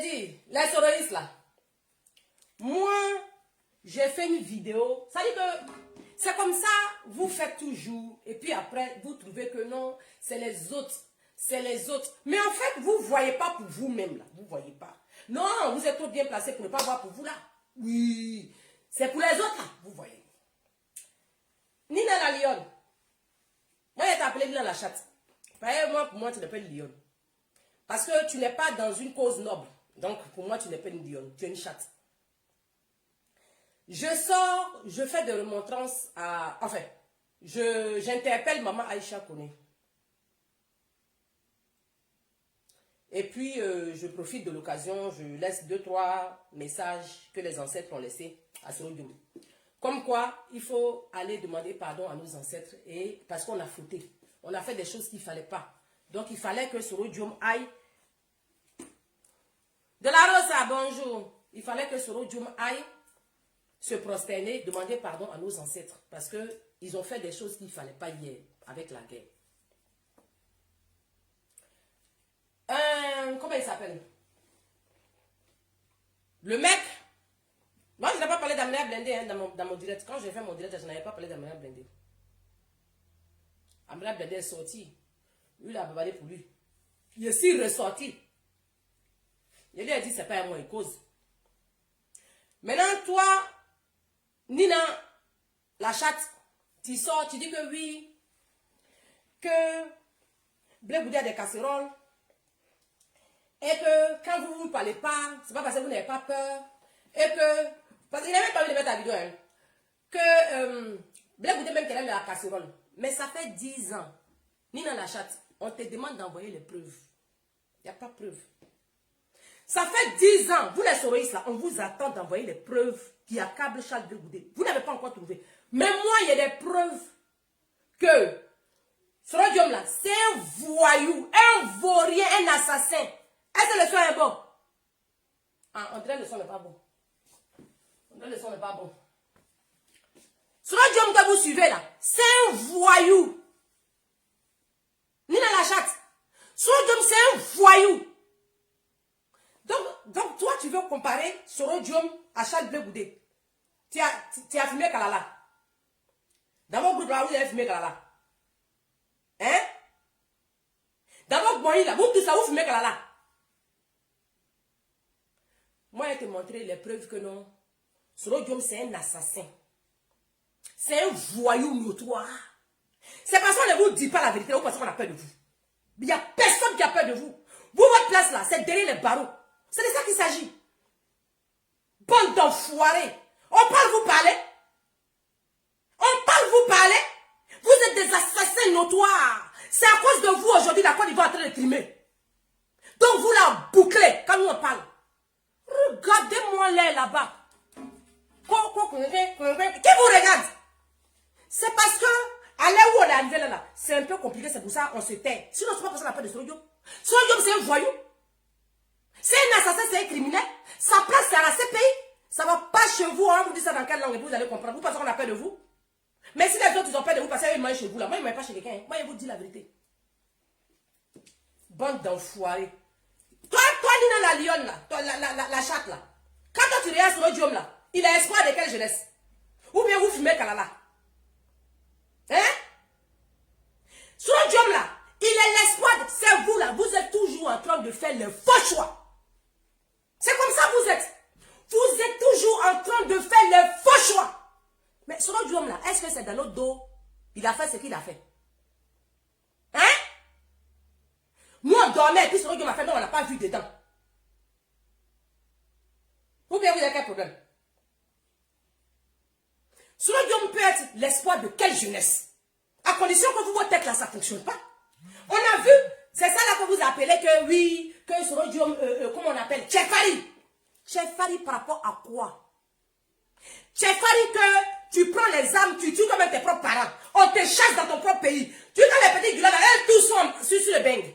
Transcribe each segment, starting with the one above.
dit, les soroïstes là, moi, j'ai fait une vidéo, ça dit que c'est comme ça, vous faites toujours, et puis après, vous trouvez que non, c'est les autres, c'est les autres. Mais en fait, vous ne voyez pas pour vous-même là, vous ne voyez pas. Non, vous êtes trop bien placé pour ne pas voir pour vous là. Oui, c'est pour les autres là, vous voyez. Nina la lionne. Moi, je t'appelais Nina la chatte. Moi, pour moi, tu n'es pas une lionne. Parce que tu n'es pas dans une cause noble. Donc, pour moi, tu n'es pas une lionne, tu es une chatte. Je sors, je fais des remontrances à... Enfin, j'interpelle maman Aïcha Kone. Et puis, je profite de l'occasion, je laisse 2-3 messages que les ancêtres ont laissés à Soro Dioum. Comme quoi, il faut aller demander pardon à nos ancêtres et parce qu'on a fauté. On a fait des choses qu'il ne fallait pas. Donc, il fallait que Soro Dioum aille... De la Rosa, bonjour. Il fallait que Soro Dioum aille se prosterner, demander pardon à nos ancêtres. Parce qu'ils ont fait des choses qu'il ne fallait pas hier avec la guerre. Comment il s'appelle? Le mec. Moi, je n'ai pas parlé d'Amina Blindé hein, dans mon direct. Quand j'ai fait mon direct, je n'avais pas parlé d'Amina Blindé. Amina Blindé est sorti. Lui, il a babalé pour lui. Il est si ressorti. Il lui a dit, c'est pas à moi, il cause. Maintenant, toi, Nina, la chatte, tu sors, tu dis que oui, que Blé Goudé a des casseroles, et que quand vous ne parlez pas, c'est pas parce que vous n'avez pas peur, et que, parce qu'il n'a même pas envie de mettre la vidéo, hein, que Blé Goudé même qu'elle aime la casserole, mais ça fait 10 ans, Nina la chatte, on te demande d'envoyer les preuves. Il n'y a pas de preuves. Ça fait 10 ans, vous les soroïstes là, on vous attend d'envoyer les preuves qui accablent Charles Blé Goudé. Vous n'avez pas encore trouvé. Mais moi, il y a des preuves que Soro Dioum là, c'est un voyou, un vaurien, un assassin. Est-ce que le son est bon? Ah, on dirait que le son n'est pas bon. On dirait que le son n'est pas bon. Soro Dioum que vous suivez là, c'est un voyou. Nina la chatte. Soro Dioum, c'est un voyou. Donc, toi, tu veux comparer Soro Dioum à Charles Blé Goudé. Tu as fumé Kalala. Dans mon groupe là, vous avez fumé Kalala. Hein? Dans votre boîte là, vous tous là, vous fumez Kalala. Moi, je vais te montrer les preuves que non. Soro Dioum, c'est un assassin. C'est un voyou notoire. C'est parce qu'on ne vous dit pas la vérité, ou parce qu'on a peur de vous. Il n'y a personne qui a peur de vous. Vous, votre place là, c'est derrière les barreaux. C'est de ça qu'il s'agit. Bande d'enfoirés. On parle, vous parlez. On parle, vous parlez. Vous êtes des assassins notoires. C'est à cause de vous aujourd'hui la Côte d'Ivoire est en train de trimer. Donc vous là, bouclez quand nous on parle. Regardez-moi là-bas. Qui vous regarde? C'est parce que à l'heure où on est arrivé là, c'est un peu compliqué, c'est pour ça qu'on se tait. Sinon, c'est pas pour ça qu'on appelle de Soro Dioum. Soro Dioum, c'est un voyou. C'est un assassin, c'est un criminel. Sa place, c'est à la CPI. Ça ne va pas chez vous. On vous dit ça dans quelle langue et vous allez comprendre. Vous pensez qu'on a peur de vous? Mais si les autres, ils ont peur de vous, parce qu'ils mangent chez vous là. Moi, ils ne mangent pas chez quelqu'un. Moi, je vous dis la vérité. Bande d'enfoirés. Toi, Nina la lionne là, toi, la chatte là. Quand toi, tu regardes Soro Dioum là, il a espoir de quelle jeunesse? Ou bien vous fumez Kalala. Hein? Soro Dioum là, il est l'espoir. C'est vous là, vous êtes toujours en train de faire le faux choix. C'est comme ça que vous êtes. Vous êtes toujours en train de faire le faux choix. Mais Soro Dioum là, est-ce que c'est dans notre dos? Il a fait ce qu'il a fait. Hein? Nous on dormait et puis Soro Dioum a fait, non, on n'a pas vu dedans. Ou bien vous avez quel problème? Soro Dioum peut être l'espoir de quelle jeunesse? À condition que vous, votre tête là, ça ne fonctionne pas. On a vu, c'est ça là que vous appelez que oui, que Soro Dioum, comment on appelle? Tchefari. Tchefari par rapport à quoi? Tchefari que tu prends les armes, tu tues comme tes propres parents. On te chasse dans ton propre pays. Tu as les petits gars là, tous sont sur le bang.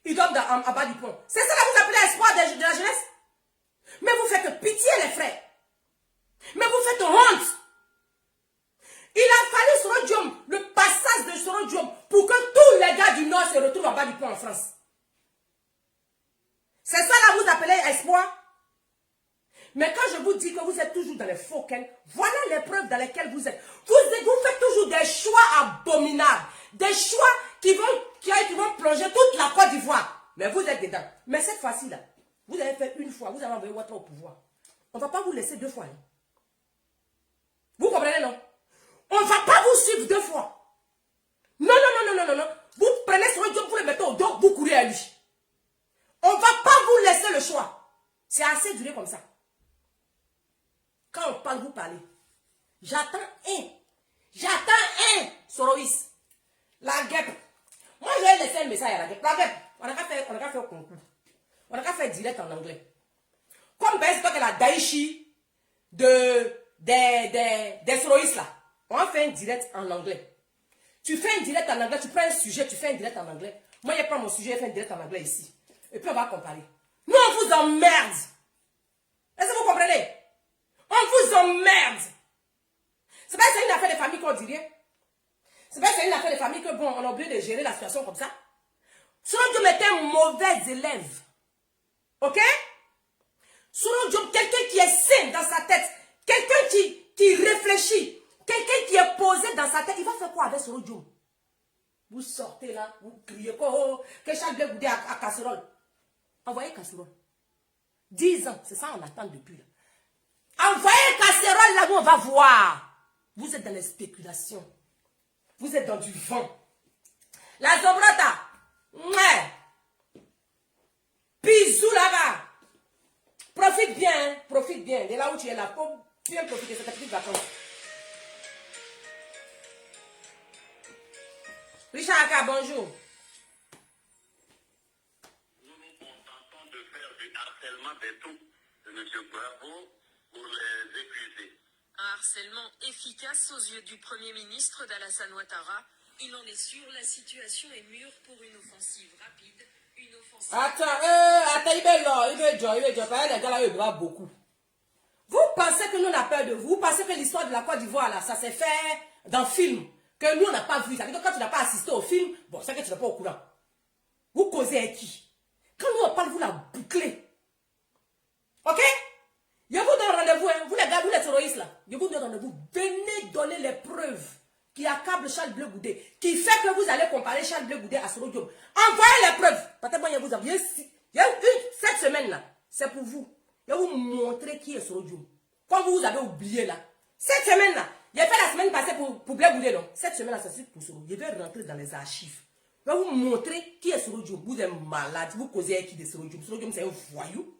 Ils dorment en bas du pont. C'est ça là que vous appelez espoir de la jeunesse? Mais vous faites pitié les frères. Mais vous faites honte. Il a fallu Soro Dioum, le passage de Soro Dioum, pour que tous les gars du Nord se retrouvent en bas du pont en France. C'est ça là vous appelez fois. Mais quand je vous dis que vous êtes toujours dans les faux ken, voilà les preuves dans lesquelles vous êtes. Vous faites toujours des choix abominables. Des choix qui vont plonger toute la Côte d'Ivoire. Mais vous êtes dedans. Mais cette fois-ci, là, vous avez fait une fois, vous avez envoyé Ouattara au pouvoir. On ne va pas vous laisser deux fois. Hein. Vous comprenez, non? On ne va pas vous suivre deux fois. Non, non, non, non, non, non, non. Vous prenez sur le job, vous le mettez au dos, vous courez à lui. On ne va pas vous laisser le choix. C'est assez duré comme ça. Quand on parle, vous parlez. J'attends un Soroïs. La guêpe. Moi, je vais laisser un message à la guêpe. La guêpe, on n'a qu'à faire au concours. On n'a qu'à faire direct en anglais. Comme ben, c'est toi que la Daichi des Soroïs là. On va faire un direct en anglais. Tu fais un direct en anglais, tu prends un sujet, tu fais un direct en anglais. Moi, je prends mon sujet, je fais un direct en anglais ici. Et puis on va comparer. Nous, on vous emmerde. Est-ce que vous comprenez? On vous emmerde. C'est pas que c'est une affaire de famille qu'on dirait. C'est pas que c'est une affaire de famille que bon, on a oublié de gérer la situation comme ça. Selon Dieu était un mauvais élève. Ok? Selon Dieu, quelqu'un qui est sain dans sa tête, quelqu'un qui réfléchit, quelqu'un qui est posé dans sa tête, il va faire quoi avec Selon Dieu? Vous sortez là, vous criez que Charles Blé Goudé à casserole. Envoyez casserole. 10 ans, c'est ça on attend depuis là. Envoyez casserole là où on va voir. Vous êtes dans les spéculations. Vous êtes dans du vent. La Zobrota. Ouais. Bisous là-bas. Profite bien, hein. Profite bien. De là où tu es là, pour bien profiter de cette petite vacances. Richard Aka, bonjour. Nous nous contentons de faire du harcèlement des troupes de M. Bravo pour les épuiser. Un harcèlement efficace aux yeux du Premier ministre d'Alassane Ouattara. Il en est sûr, la situation est mûre pour une offensive rapide. Une offensive... Attends, il veut jouer beaucoup. Vous pensez que nous on a peur de vous? Vous pensez que l'histoire de la Côte d'Ivoire là, ça s'est fait dans le film? Que nous on n'a pas vu. Ça veut dire que quand tu n'as pas assisté au film, bon, c'est que tu n'es pas au courant. Vous causez avec qui? Quand nous on parle, vous la bouclez. Ok? Je vous donne rendez-vous, hein. Vous les gars, vous les terroristes là. Je vous donne rendez-vous. Venez donner les preuves qui accablent Charles Blé Goudé, qui fait que vous allez comparer Charles Blé Goudé à Soro Diom. Envoyez les preuves. Parce que moi, il y a cette semaine là, c'est pour vous. Je vais vous montrer qui est Soro Diom. Comme vous avez oublié là. Cette semaine là, j'ai fait la semaine passée pour Blé Goudé, non? Cette semaine là, c'est pour Soro. Je vais rentrer dans les archives. Je vais vous montrer qui est Soro Diom. Vous êtes malade. Vous causez avec qui de Soro Diom? Soro Diom, c'est un voyou.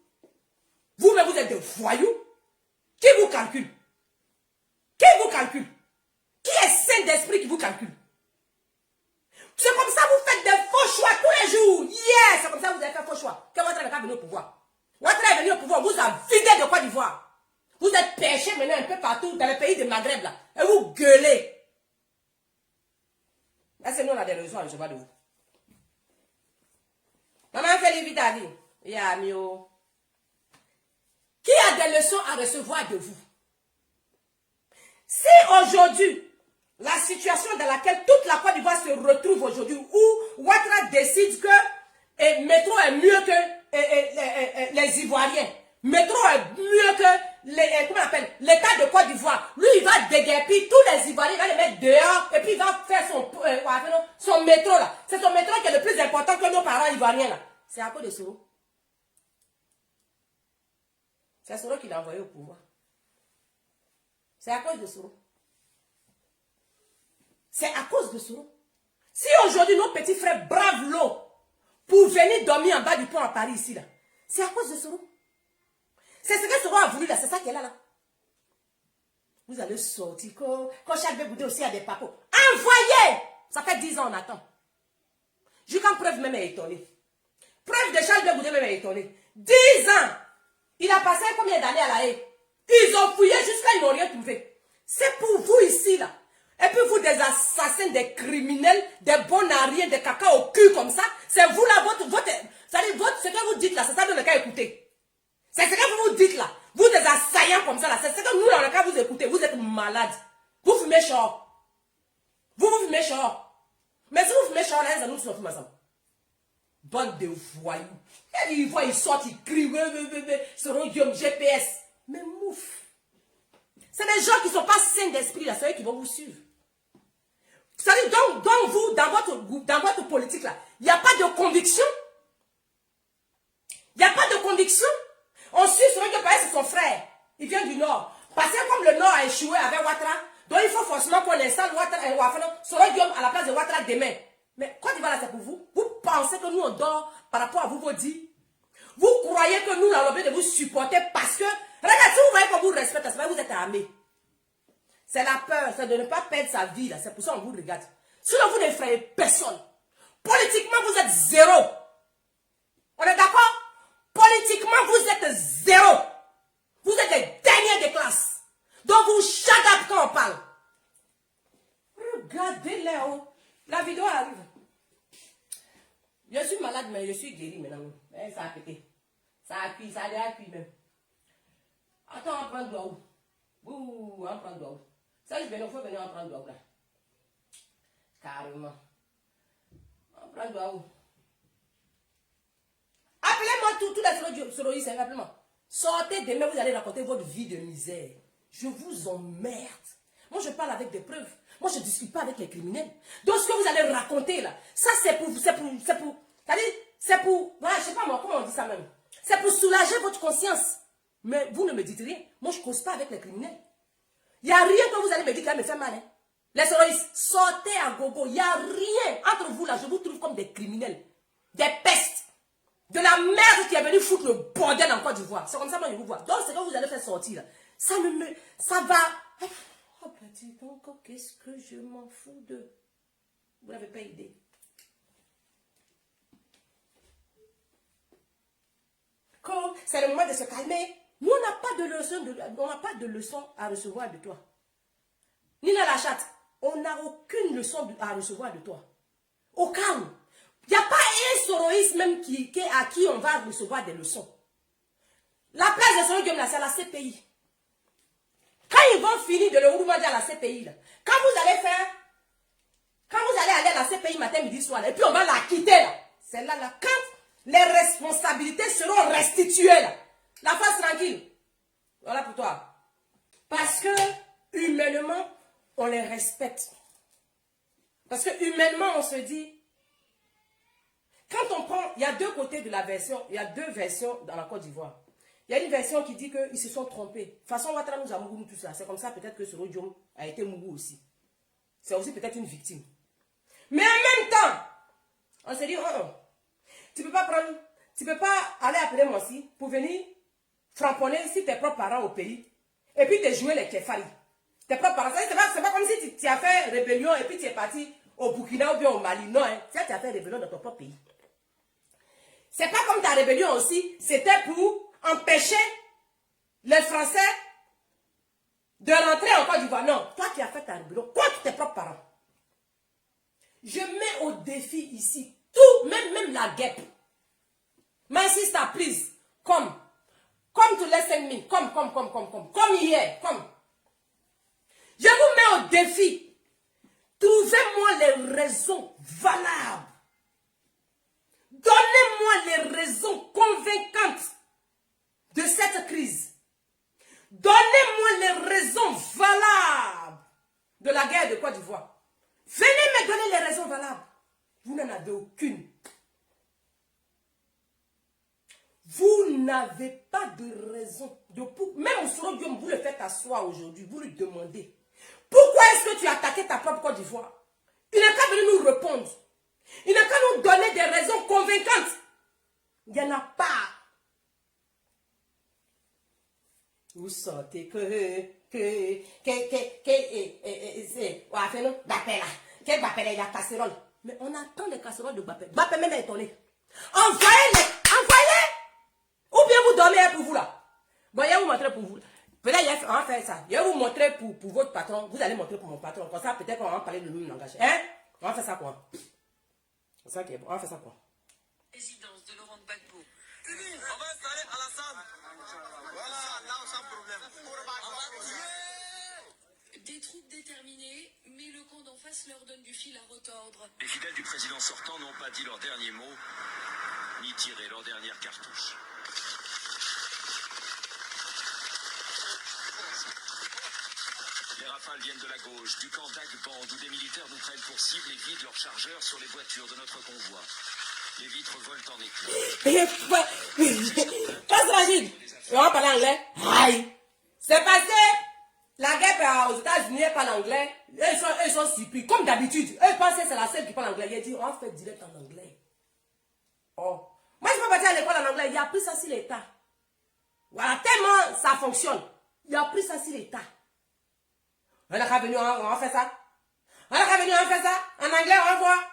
Vous-même, vous êtes des voyous. Qui vous calcule? Qui vous calcule? Qui est saint d'esprit qui vous calcule? C'est comme ça que vous faites des faux choix tous les jours. Yes, c'est comme ça que vous avez fait faux choix. Que votre n'est pas venu au pouvoir. Votre est venu au pouvoir, vous a vidé de Côte d'Ivoire. Vous êtes pêchés maintenant un peu partout dans les pays de Maghreb là. Et vous gueulez. Là, c'est nous, on a des raisons à recevoir de vous. Maman fait les vies d'avis. Ya, mio. Qui a des leçons à recevoir de vous? Si aujourd'hui, la situation dans laquelle toute la Côte d'Ivoire se retrouve aujourd'hui, où Ouattara décide que Métro est mieux que les Ivoiriens, Métro est mieux que comment on appelle, l'État de Côte d'Ivoire, lui il va déguerpir tous les Ivoiriens, il va les mettre dehors, et puis il va faire son métro là. C'est son métro qui est le plus important que nos parents ivoiriens là. C'est à cause de Soro. C'est Soro qui l'a envoyé au pouvoir. C'est à cause de Soro. C'est à cause de Soro. Si aujourd'hui nos petits frères bravent l'eau pour venir dormir en bas du pont à Paris ici là, c'est à cause de Soro. C'est ce que Soro a voulu là, c'est ça qui est là. Vous allez sortir quand Charles Blé Goudé aussi a des papos. Envoyez! Ça fait 10 ans on attend. Jusqu'en preuve même est étonné. Preuve de Charles Blé Goudé même est étonné. 10 ans! Il a passé combien d'années à la haie? Ils ont fouillé jusqu'à ils n'ont rien trouvé. C'est pour vous ici là. Et puis vous des assassins, des criminels, des bons à rien, des caca au cul comme ça. C'est vous là, ce que vous dites là, c'est ça que nous n'avons qu'à écouter. C'est ce que vous dites là. Vous des assaillants comme ça là, c'est ce que nous n'avons qu'à vous écouter. Vous êtes malades. Vous fumez chaud. Vous fumez chaud. Mais si vous fumez chaud là, nous sommes ensemble. Bande de voyous. Ils voient, ils sortent, ils crient. Ce rodium GPS. Mais mouf. C'est des gens qui ne sont pas sains d'esprit, là. C'est eux qui vont vous suivre. Vous savez, donc vous, dans votre politique, là, il n'y a pas de conviction. Il n'y a pas de conviction. On suit ce rodium parce que c'est son frère. Il vient du Nord. Parce que comme le Nord a échoué avec Ouattara, donc il faut forcément qu'on installe ce rodium à la place de Ouattara demain. Mais Côte d'Ivoire, là, c'est pour vous. Vous pensez que nous, on dort par rapport à vous dit. Vous croyez que nous, on a l'objet de vous supporter parce que, regardez, si vous voyez qu'on vous respecte, c'est parce que vous êtes armés. C'est la peur, c'est de ne pas perdre sa vie, là. C'est pour ça qu'on vous regarde. Sinon, vous n'effrayez personne. Politiquement, vous êtes zéro. On est d'accord? Politiquement, vous êtes zéro. Vous êtes les derniers des classes. Donc, vous shut up quand on parle. Regardez là-haut. La vidéo arrive. Je suis malade, mais je suis guéri maintenant. Ça a pété. Ça a cuit, ça a déjà cuit même. Attends, on prend de l'eau. Ouh, on prend de l'eau. Ça, il faut venir en prendre de l'eau là. Carrément. On prend de l'eau. Appelez-moi tous les soloïstes, appelez-moi. Sortez demain, vous allez raconter votre vie de misère. Je vous emmerde. Moi, je parle avec des preuves. Moi, je ne discute pas avec les criminels. Donc, ce que vous allez raconter là, ça, c'est pour, voilà, je sais pas moi, comment on dit ça même. C'est pour soulager votre conscience. Mais vous ne me dites rien. Moi, je ne cause pas avec les criminels. Il n'y a rien que vous allez me dire qui va me faire mal. Hein. Les soloïstes, sortez à gogo. Il n'y a rien entre vous là. Je vous trouve comme des criminels. Des pestes. De la merde qui est venue foutre le bordel en Côte d'Ivoire. C'est comme ça que je vous vois. Donc, c'est que vous allez faire sortir là. Ça va. Oh, petit donc, qu'est-ce que je m'en fous de. Vous n'avez pas idée. Quand c'est le moment de se calmer, nous, on n'a pas de leçon à recevoir de toi. Nina Lachate, on n'a aucune leçon à recevoir de toi. Au calme. Il n'y a pas un soroïsme même à qui on va recevoir des leçons. La place de Soro Diom, c'est la CPI. Quand ils vont finir de le roumager à la CPI, là, quand vous allez aller à la CPI matin, midi, soir, là, et puis on va la quitter, là. C'est là, quand les responsabilités seront restituées, là, la face tranquille. Voilà pour toi. Parce que, humainement, on les respecte. Parce que, humainement, on se dit, quand on prend, il y a deux côtés de la version, il y a deux versions dans la Côte d'Ivoire. Il y a une version qui dit qu'ils se sont trompés. De toute façon, Ouattara nous a mouru, nous tous là. C'est comme ça peut-être que Soro Diom a été mouru aussi. C'est aussi peut-être une victime. Mais en même temps, on s'est dit, oh, tu ne peux pas aller appeler Mossi pour venir framponner si tes propres parents au pays. Et puis te jouer les Kefari. Tes propres parents, c'est pas comme si tu as fait rébellion et puis tu es parti au Burkina ou bien au Mali. Non, hein. Tu as fait rébellion dans ton propre pays. C'est pas comme ta rébellion aussi, c'était pour empêcher les Français de rentrer en Côte d'Ivoire. Non, toi qui as fait ta rébellion contre tes propres parents. Je mets au défi ici tout, même la guêpe. My sister, please, come to listen me, come hier, come. Je vous mets au défi. Trouvez-moi les raisons valables. Donnez-moi les raisons convaincantes de cette crise. Donnez-moi les raisons valables de la guerre de Côte d'Ivoire. Venez me donner les raisons valables. Vous n'en avez aucune. Vous n'avez pas de raison. Même Soro Diom, vous le faites asseoir aujourd'hui. Vous lui demandez. Pourquoi est-ce que tu as attaqué ta propre Côte d'Ivoire? Il n'est pas venu nous répondre. Il n'a qu'à nous donner des raisons convaincantes. Il n'y en a pas. Vous sentez il y a casserole. Mais on attend les casseroles de Bappé. Bappé même est étonné. Envoyez-les. Ou bien vous dormez pour vous là. Bon, je vais vous montrer pour vous. Peut-être on va faire ça. Je vais vous montrer pour votre patron. Vous allez montrer pour mon patron. Comme ça, peut-être qu'on va parler de nous langage. Hein? On va faire ça quoi? C'est ça qui est bon. On va faire ça quoi? Résidence de Laurent Gbagbo. On va installer Alassane. Voilà, là, sans problème. Des troupes déterminées, mais le camp d'en face leur donne du fil à retordre. Les fidèles du président sortant n'ont pas dit leur dernier mot. ennemis tiré leur dernière cartouche. Les rafales viennent de la gauche, du camp d'Agband, où des militaires nous prennent pour cible et vident leurs chargeurs sur les voitures de notre convoi. Les vitres volent en éclats. Passe Rachid. On va parler anglais. Aïe. C'est passé. La guerre aux États-Unis, elle parle anglais. Ils sont surpris. Comme d'habitude. Eux pensent que c'est la seule qui parle anglais. Il a dit, on va faire direct en anglais. Oh. Moi, je ne peux pas partir à l'école en anglais. Il a appris ça sur l'État. Voilà, tellement ça fonctionne. Il a appris ça sur l'État. On a qu'à venir, on va faire ça. On a qu'à venir, on va faire ça. En anglais, on va voir.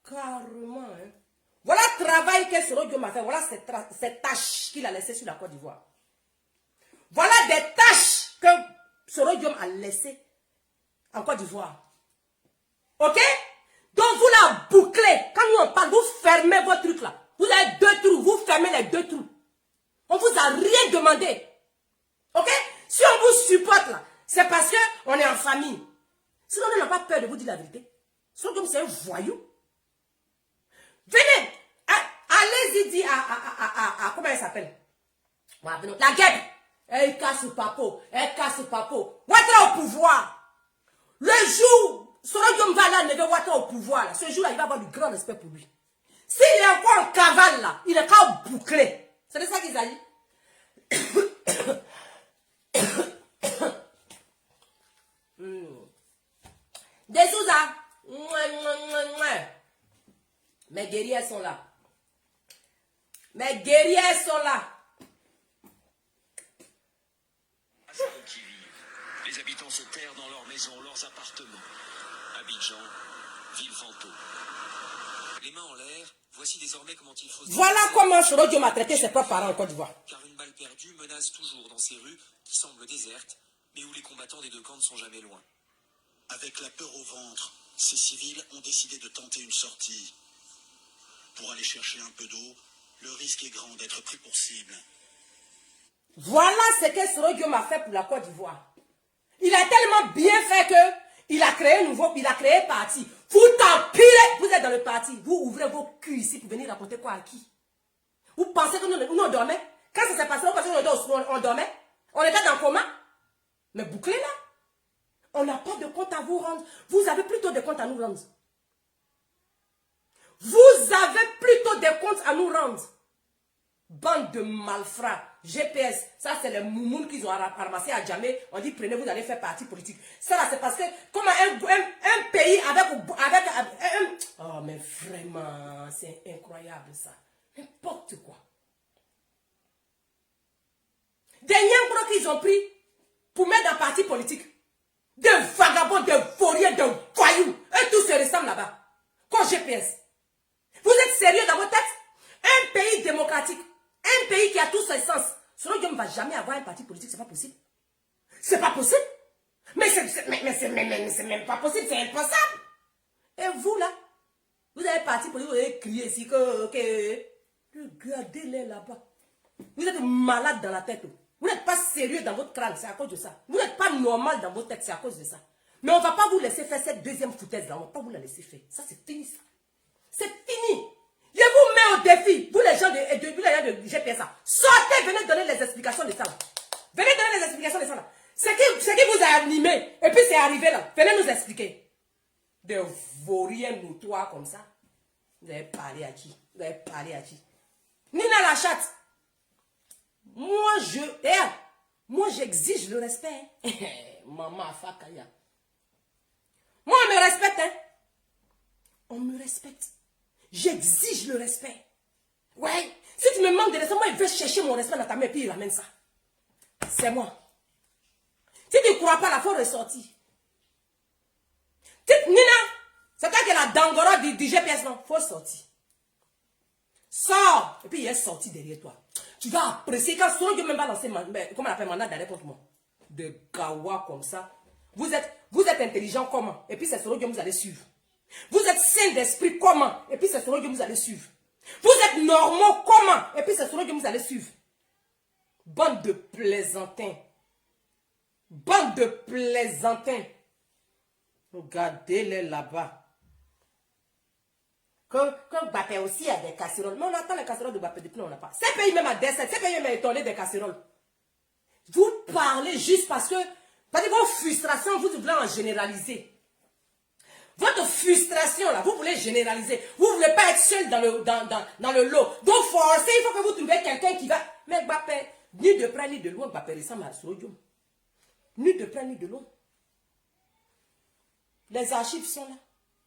Carrément, hein. Voilà le travail que Soro Diom a fait. Voilà ces tâches qu'il a laissées sur la Côte d'Ivoire. Voilà des tâches que Soro Diom a laissées en Côte d'Ivoire. Ok? Donc vous la bouclez. Quand nous on parle, vous fermez vos trucs là. Vous avez 2 trous. Vous fermez les 2 trous. On ne vous a rien demandé. Ok? Si on vous supporte là, c'est parce qu'on est en famille. Sinon, on n'a pas peur de vous dire la vérité. Soro Diom, c'est un voyou. Venez, allez-y dire à comment elle s'appelle? La guêpe. Elle casse le papo. Elle casse le papo. Ouattara au pouvoir. Le jour, Soro Diom va là, lever Ouattara au pouvoir. Là. Ce jour-là, il va avoir du grand respect pour lui. S'il est encore en cavale là, il est qu'à boucler. C'est de ça qu'il s'agit. Des Souza. Mes guerriers sont là. Mes guerriers sont là. Qui vivent. Les habitants se terrent dans leurs maisons, leurs appartements. Abidjan, ville fantôme. Les mains en l'air, voici désormais comment il faut... Voilà comment Soro Diom a traité ses propres parents en Côte d'Ivoire. Car une balle perdue menace toujours dans ces rues qui semblent désertes, mais où les combattants des 2 camps ne sont jamais loin. Avec la peur au ventre, ces civils ont décidé de tenter une sortie. Pour aller chercher un peu d'eau, le risque est grand d'être pris pour cible. Voilà ce que Soro Diom a fait pour la Côte d'Ivoire. Il a tellement bien fait que il a créé un parti. Vous t'empirez, vous êtes dans le parti. Vous ouvrez vos culs ici pour venir raconter quoi à qui? Vous pensez que nous on dormait? Quand ça s'est passé, on dormait? On était dans le coma? Mais bouclez là. On n'a pas de compte à vous rendre. Vous avez plutôt des comptes à nous rendre. Vous avez plutôt des comptes à nous rendre. Bande de malfrats. GPS, ça c'est les moumouns qu'ils ont ramassé à Djamé. On dit prenez, vous allez faire partie politique. Ça là c'est parce que comme un pays avec oh mais vraiment, c'est incroyable ça. N'importe quoi. Des nyambros qu'ils ont pris pour mettre dans parti politique. Des vagabonds, des vauriens, des voyous. Et tout se ressemble là-bas. Comme GPS. Vous êtes sérieux dans votre tête? Un pays démocratique. Un pays qui a tous ses sens. Soro Diom ne va jamais avoir un parti politique, c'est pas possible. C'est pas possible. Mais c'est même pas possible, c'est impossible. Et vous là, vous avez parti politique, vous avez crié ici que regardez-les là-bas. Vous êtes malade dans la tête. Vous n'êtes pas sérieux dans votre crâne, c'est à cause de ça. Vous n'êtes pas normal dans votre tête, c'est à cause de ça. Mais on ne va pas vous laisser faire cette deuxième foutaise là, on ne va pas vous la laisser faire. Ça c'est fini ça. C'est fini. Je vous mets au défi, vous les gens de GPS, sortez, venez donner les explications de ça. Venez donner les explications de ça. Ce qui vous a animé, et puis c'est arrivé là. Venez nous expliquer. Des vauriens notoires comme ça. Vous avez parlé à qui? Vous avez parlé à qui? Nina la chatte. Moi j'exige le respect. Maman Fakaya. Moi on me respecte. Hein? On me respecte. J'exige le respect. Ouais. Si tu me manques de respect, moi, je vais chercher mon respect dans ta main et puis il ramène ça. C'est moi. Si tu ne crois pas, il faut ressortir. Nina, c'est toi qui es la dangora du GPS, non? Il faut sortir. Sors. Et puis il est sorti derrière toi. Tu vas apprécier quand Soro Diom même pas lancé, comment on appelle, mandat d'arrêt contre moi. De gawa comme ça. Vous êtes intelligent comment? Et puis c'est Soro Diom, vous allez suivre. Vous êtes sain d'esprit comment? Et puis c'est Soro Diom, vous allez suivre. Vous êtes normaux comment? Et puis c'est Soro Diom, vous allez suivre. Bande de plaisantins. Bande de plaisantins. Regardez-les là-bas. que Bappé aussi a des casseroles. Mais on attend les casseroles de Bappé depuis on n'a pas. Ces pays même à décès, ces pays même étonné des casseroles. Vous parlez juste parce que vos frustrations, vous voulez en généraliser. Votre frustration là, vous voulez généraliser. Vous ne voulez pas être seul dans le lot. Donc forcez, il faut que vous trouviez quelqu'un qui va. Mais Bappé, ni de près ni de loin, Bappé ressemble à Sodium. Ni de près ni de loin. Les archives sont là.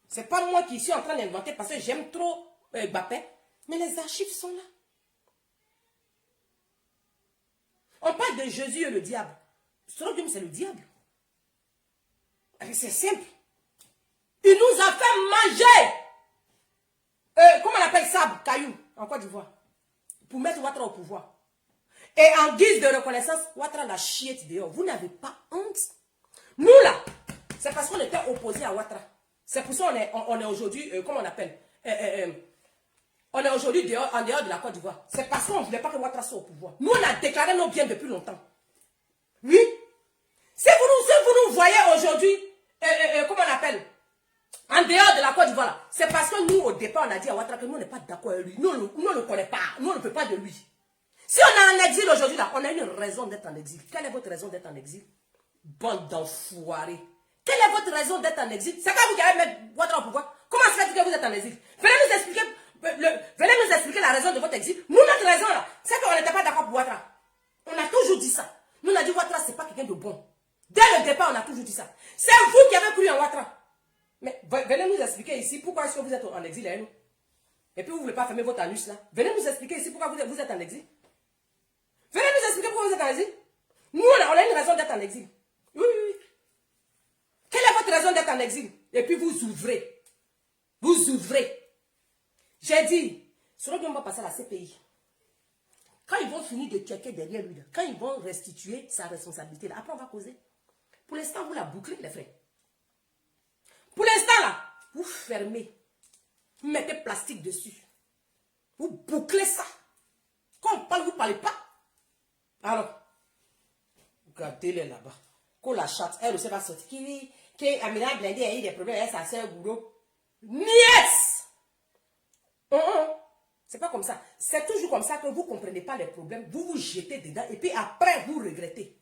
C'est pas moi qui suis en train d'inventer parce que j'aime trop Bappé. Mais les archives sont là. On parle de Jésus et le diable. Sodium, c'est le diable. C'est simple. Il nous a fait manger. Comment on appelle ça, caillou, en Côte d'Ivoire. Pour mettre Ouattara au pouvoir. Et en guise de reconnaissance, Ouattara l'a chiette dehors. Vous n'avez pas honte. Nous là, c'est parce qu'on était opposés à Ouattara. C'est pour ça qu'on est aujourd'hui, comment on appelle on est aujourd'hui en dehors de la Côte d'Ivoire. C'est parce qu'on ne voulait pas que Ouattara soit au pouvoir. Nous, on a déclaré nos biens depuis longtemps. Oui. Si vous nous voyez aujourd'hui, comment on appelle, en dehors de la Côte d'Ivoire, c'est parce que nous, au départ, on a dit à Ouattara que nous, on n'est pas d'accord avec lui. Nous, on ne le connaît pas. Nous, on ne veut pas de lui. Si on est en exil aujourd'hui, là, on a une raison d'être en exil. Quelle est votre raison d'être en exil? Bande d'enfoirés. Quelle est votre raison d'être en exil? C'est quand vous allez mettre Ouattara au pouvoir. Comment se fait-il que vous êtes en exil? Venez nous expliquer la raison de votre exil. Nous, notre raison, là, c'est qu'on n'était pas d'accord pour Ouattara. On a toujours dit ça. Nous, on a dit Ouattara, c'est pas quelqu'un de bon. Dès le départ, on a toujours dit ça. C'est vous qui avez cru en Ouattara. Mais venez nous expliquer ici pourquoi est-ce que vous êtes en exil, hein, nous. Et puis vous ne voulez pas fermer votre anus là. Venez nous expliquer ici pourquoi vous êtes en exil. Venez nous expliquer pourquoi vous êtes en exil. Nous, on a une raison d'être en exil. Oui, oui, oui. Quelle est votre raison d'être en exil? Et puis vous ouvrez. Vous ouvrez. J'ai dit, Sodium va passer à la CPI. Quand ils vont finir de checker derrière lui, là, quand ils vont restituer sa responsabilité, là, après on va causer. Pour l'instant, vous la bouclez, les frères. Pour l'instant, là, vous fermez. Vous mettez plastique dessus. Vous bouclez ça. Quand on parle, vous ne parlez pas. Alors, regardez-les là-bas. Quand la chatte, elle aussi va sortir. Qui Amina Blindé a eu des problèmes avec sa soeur Goudou. Niès! C'est pas comme ça. C'est toujours comme ça que vous ne comprenez pas les problèmes. Vous vous jetez dedans et puis après, vous regrettez.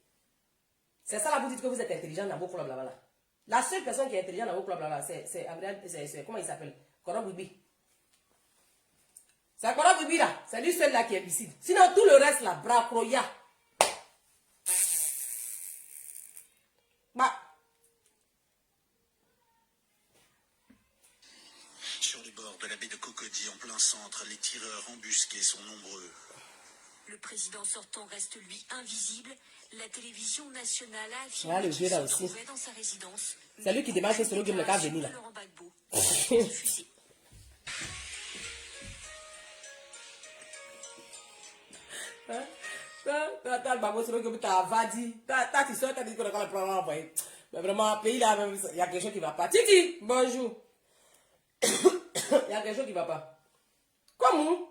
C'est ça là, vous dites que vous êtes intelligent dans vos clubs là-bas. La seule personne qui est intelligente dans vos clubs là, c'est comment il s'appelle? Koro Bibi. C'est Koro Bibi là. C'est lui seul là qui est imbécile. Sinon, tout le reste là, bracroya. Bah. Sur les bords de la baie de Cocody, en plein centre, les tireurs embusqués sont nombreux. Le président sortant reste lui invisible. La télévision nationale a Ah, affirmé le jeu qu'il là se aussi. trouvait dans sa résidence. C'est lui qui démarre sur le game de Caveni là. Laurent Gbagbo est diffusé. T'as le babo sur le game, t'as Vadi. T'as tu sors, t'as dit qu'on a le programme envoyé. Mais vraiment, pays là, il y a quelque chose qui ne va pas. Titi, bonjour. Il y a quelque chose qui ne va pas. Comment?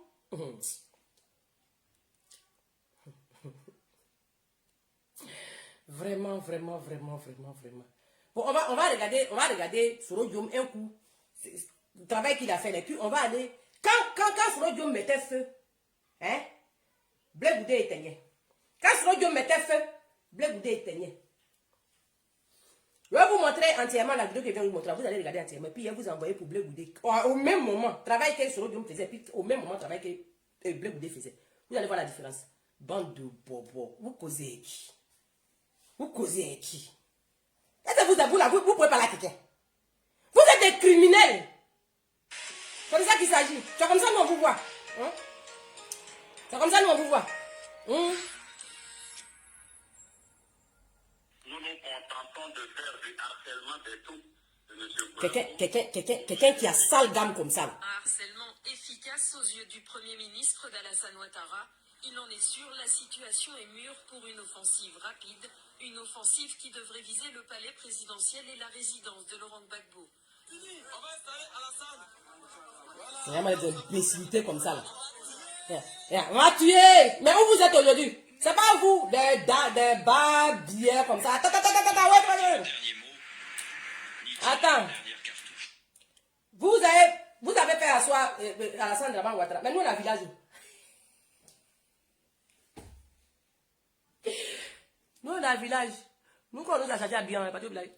Vraiment, vraiment, vraiment, vraiment, vraiment. Bon, on va regarder Sodium un coup. Le travail qu'il a fait, et puis on va aller. Quand Sodium mettait feu, hein, Blé Goudé éteignait. Quand Sodium mettait feu, Blé Goudé éteignait. Je vais vous montrer entièrement la vidéo que je viens de vous montrer. Vous allez regarder entièrement. Puis je vais vous envoyer pour Blé Goudé. Au même moment, travail que Sodium faisait, puis au même moment, travail que Blé Goudé faisait. Vous allez voir la différence. Bande de bobos. Vous causez avec qui? Vous causez avec qui? Est-ce que vous pouvez parler à quelqu'un? Vous êtes des criminels. C'est de ça qu'il s'agit. C'est comme ça que nous on vous voit. Hein? C'est comme ça que nous on vous voit. Hein? Nous nous contentons de faire du harcèlement des tout de M. Quelqu'un qui a sale gamme comme ça. Un harcèlement efficace aux yeux du Premier ministre d'Alassane Ouattara. Il en est sûr, la situation est mûre pour une offensive rapide. Une offensive qui devrait viser le palais présidentiel et la résidence de Laurent Gbagbo. On va installer Alassane. C'est vraiment des imbécilités comme ça là. On va tuer. Mais où vous êtes aujourd'hui? C'est pas vous. Des bas bières comme ça. Attends. Dernier mot. Attends. Vous avez vous avez fait asseoir Alassane Dramane Ouattara. Mais nous, on a un village. Nous, on a un village. Nous, quand on nous a chargé à bien, on n'a pas de blague.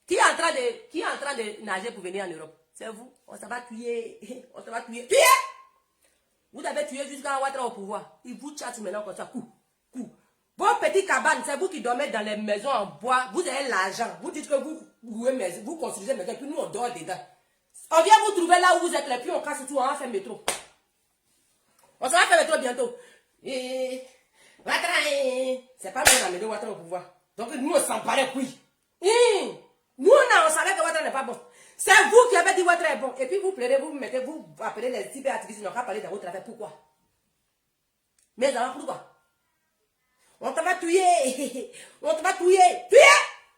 Qui est en train de nager pour venir en Europe? C'est vous. On s'en va tuer. On s'en va tuer. Tuer! Vous avez tué jusqu'à Ouattara au pouvoir. Il vous chatte maintenant comme ça. Coup. Vos petites cabanes, c'est vous qui dormez dans les maisons en bois. Vous avez l'argent. Vous dites que vous construisez maison, puis nous, on dort dedans. On vient vous trouver là où vous êtes, les puis on casse tout, on va faire métro. On s'en va faire métro bientôt. Et Ouattara, c'est pas nous qui avons amené Ouattara au pouvoir. Donc nous, on s'emparait, oui. Nous, on savait que Ouattara n'est pas bon. C'est vous qui avez dit Ouattara est bon. Et puis vous plaidez, vous appelez les cyberactivistes, ils n'ont qu'à parler dans votre affaire. Pourquoi? Mais alors, pourquoi? On te va tuer. On te va tuer. Tuer!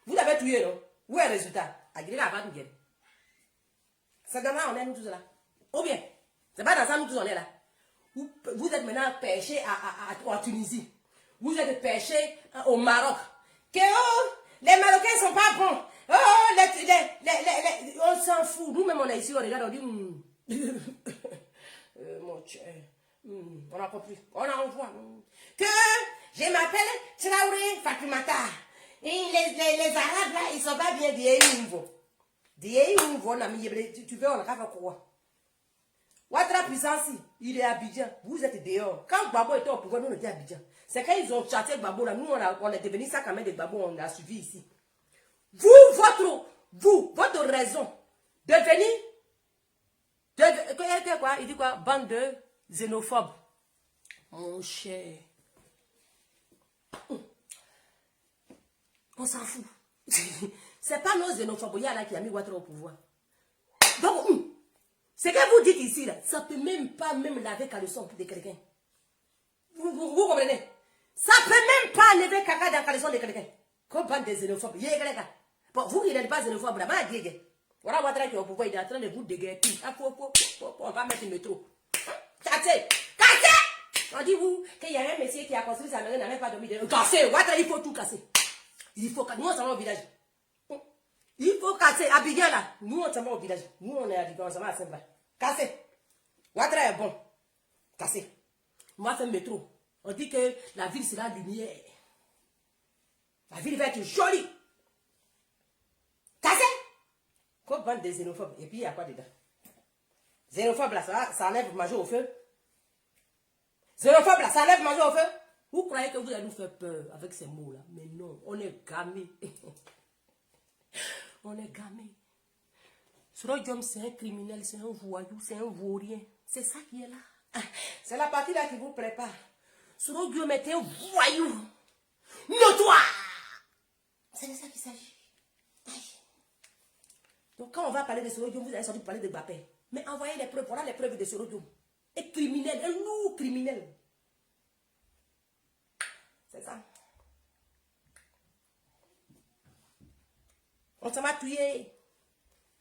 Vous l'avez tué, non? Où est le résultat? Aguilera va nous guérir. C'est dans là, on est nous tous là. Ou bien, c'est pas dans ça, nous tous on est là. Vous êtes maintenant pêchés en Tunisie. Vous êtes pêchés au Maroc. Que les Marocains sont pas bons. Oh, on s'en fout. Nous-mêmes, on est ici, on regarde, on dit, mon Dieu, on a compris. On envoie. Que je m'appelle Traoré Fatoumata. Et les Arabes là, ils sont pas bien tu veux, on a fait quoi? Ouattara puissance, il est à Abidjan. Vous êtes dehors. Quand Gbagbo était au pouvoir, nous on était à Abidjan. C'est quand ils ont chaté Gbagbo là, nous on est devenu ça quand même de Gbagbo, on a suivi ici. Votre raison de venir, il dit quoi? Bande de xénophobes. Mon cher. On s'en fout. C'est pas nos xénophobes là qui a mis Ouattara au pouvoir. Donc, ce que vous dites ici, là, ça peut même pas laver caleçon de quelqu'un. Vous comprenez? Ça peut même pas lever caca dans le caleçon de quelqu'un. Comme bande de xénophobes. Bon, vous, il n'est pas xénophobe là, mais il est voilà Ouattara qui est au pouvoir, il est en train de vous déguerpir. On va mettre le métro. Cassez! On dit vous qu'il y a un monsieur qui a construit sa maison, n'a même pas dormi dedans. Cassez! Ouattara, il faut tout casser. Il faut casser. Nous, on s'en va au village. Il faut casser. Abidjan là, nous, on s'en va au village. Nous, on est à Abidjan, on s'en va à Saint-Val. Cassez! Ouattara est bon. Cassez. On va faire le métro. On dit que la ville sera lumière. La ville va être jolie. Cassez! Comme bande des xénophobes. Et puis, il y a quoi dedans? Xénophobe là, ça enlève manger au feu. Xénophobe là, ça enlève manger au feu. Vous croyez que vous allez nous faire peur avec ces mots là? Mais non, on est gamés. On est gamés. Soro-Diom, c'est un criminel, c'est un voyou, c'est un vaurien. C'est ça qui est là. C'est la partie là qui vous prépare. Soro-Diom est un voyou. Notoire. C'est de ça qu'il s'agit. Donc quand on va parler de Soro-Diom, vous allez sortir pour parler de Mbappé. Mais envoyez les preuves, voilà les preuves de Soro-Diom. Un criminel, un lourd criminel. C'est ça. On s'en va tuer.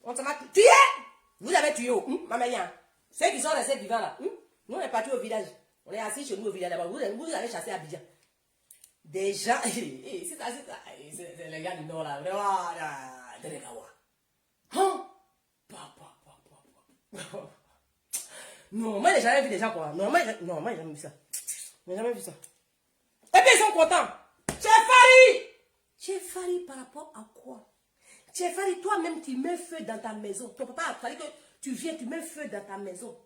On s'en va tuer. Vous avez tué où? Maman, ceux qui sont restés vivants là. Nous, on est partis au village. On est assis chez nous au village là-bas. Vous allez chasser à Abidjan. Des gens. C'est ça. C'est les gars du Nord là. De les Gawa. Hein? Non, moi, j'ai jamais vu des gens quoi. Non, moi, j'ai jamais vu ça. J'ai jamais vu ça. Et puis, ils sont contents. Chefari par rapport à quoi? Chefari, toi-même, tu mets feu dans ta maison. Ton papa a fallu que tu viens, tu mets feu dans ta maison.